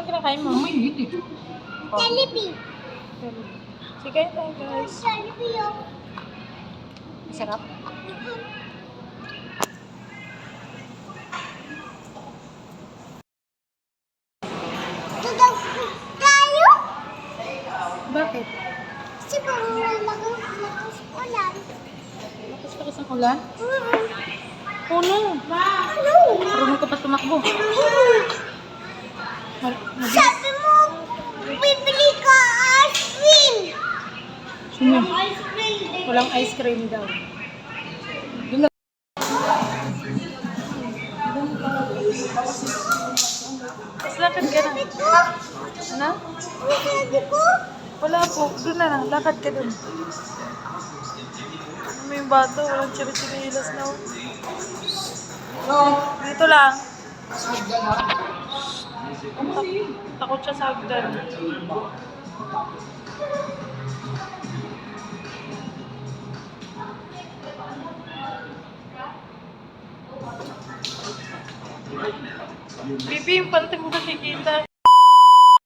Ano kinakain mo? Mainit eh. Jollibee. Sige tayo guys. Jollibee yung... Sarap. Tayo? Bakit? Kasi parang lakas ulan. Lakas ang ulan? Puno. Ano? Marunong ka pa tumakbo. Sabi mo, bibili ka ice cream. Sino? Ice cream. Walang ice cream daw. Doon na. Tapos lakad ka na. Ito? Ano? Ano sabi ko? Wala po. Doon na lang. Lakad ka doon. Ano mo yung bato? Walang chiri-chirilas na. Dito lang. Takot siya sa hagdan. Bibi, yung pante mo nakikita.